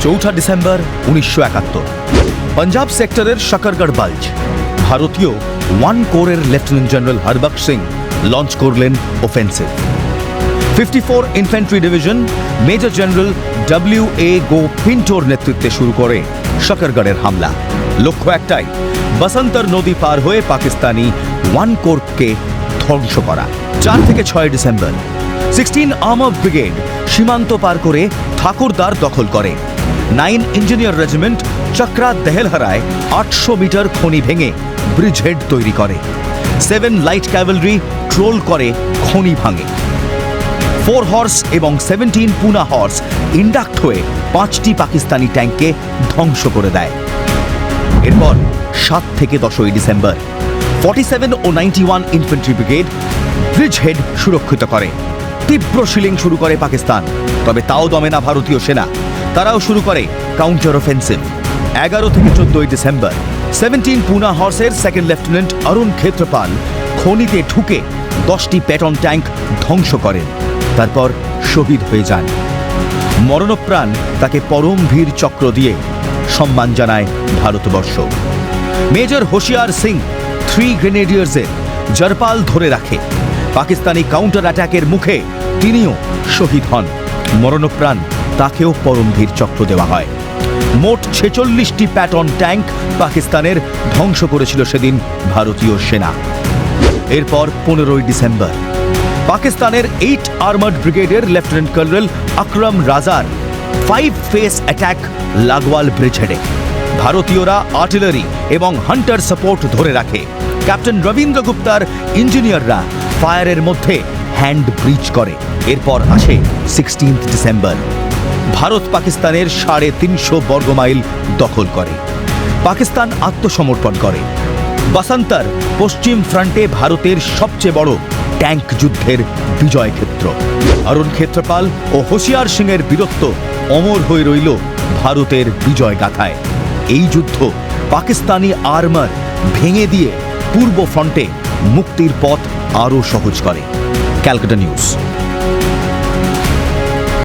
4 December 1971 Punjab সেক্টরের शकरगढ़ বাল্জ ভারতীয় one কোরের লেফটেন্যান্ট জেনারেল হরবক্স সিং লঞ্চ করলেন offensive. 54 infantry division major general W.A. গো পিন্টোর নেতৃত্বে শুরু করে शकरगढ़ের হামলা। লক্ষ্য একটাই, বসন্তর নদী পার হয়ে পাকিস্তানি ওয়ান কোরকে ধ্বংস করা। 4 থেকে 6 ডিসেম্বর 16 আর্মার ব্রিগেড সীমান্ত পার করে ঠাকুরদার দখল করে। 9 ইঞ্জিনিয়ার রেজিমেন্ট চক্রা দেহেলহারায় 800 মিটার খনি ভেঙে ব্রিজহেড তৈরি করে। 7 লাইট ক্যাভেলরি ট্রোল করে খনি ভাঙে। 4 হর্স এবং 17 পুনা হর্স ইন্ডাক্ট হয়ে 5টি পাকিস্তানি ট্যাঙ্ককে ধ্বংস করে দেয়। এরপর 7 থেকে 10 ডিসেম্বর 47 ও 91 ইনফ্যান্ট্রি ব্রিগেড ব্রিজহেড সুরক্ষিত করে। তীব্র শিলিং শুরু করে পাকিস্তান, তবে তাও দমে না ভারতীয় সেনা। তারাও শুরু করে কাউন্টার অফেন্সিভ। 11 থেকে 14 ডিসেম্বর 17 পুনা হর্সের সেকেন্ড লেফটেন্যান্ট অরুণ ক্ষেত্রপাল খনিতে ঢুকে 10টি প্যাটন ট্যাঙ্ক ধ্বংস করেন, তারপর শহীদ হয়ে যান। মরণপ্রাণ তাকে পরমবীর চক্র দিয়ে সম্মান জানায় ভারতবর্ষ। মেজর হোশিয়ার সিং 3 গ্রেনেডিয়ার্সের জরপাল ধরে রাখে। পাকিস্তানি কাউন্টার অ্যাটাকের মুখে তিনিও শহীদ হন। মরণপ্রাণ তাকেও পরমবীর চক্র দেওয়া হয়। মোট 46টি প্যাটন ট্যাঙ্ক পাকিস্তানের ধ্বংস করেছিল সেদিন ভারতীয় সেনা। এরপর 15 ডিসেম্বর পাকিস্তানের 8 আর্মার্ড ব্রিগেডের লেফটেন্যান্ট কর্নেল আকরম রাজার 5 ফেস অ্যাটাক লাগওয়াল ব্রিজহেডে। ভারতীয়রা আর্টিলারি এবং হান্টার সাপোর্ট ধরে রাখে। ক্যাপ্টেন রবীন্দ্র গুপ্তার ইঞ্জিনিয়াররা ফায়ারের মধ্যে হ্যান্ড ব্রিজ করে। এরপর আসে 16 ডিসেম্বর। ভারত পাকিস্তানের 350 বর্গমাইল দখল করে। পাকিস্তান আত্মসমর্পণ করে। বসন্তর পশ্চিম ফ্রন্টে ভারতের সবচেয়ে বড় ট্যাঙ্ক যুদ্ধের বিজয় ক্ষেত্র। অরুণ ক্ষেত্রপাল ও হোশিয়ার সিংয়ের বীরত্ব অমর হয়ে রইল ভারতের বিজয় গাথায়। এই যুদ্ধ পাকিস্তানি আর্মার ভেঙে দিয়ে পূর্ব ফ্রন্টে মুক্তির পথ আরও সহজ করে। ক্যালকাটা নিউজ।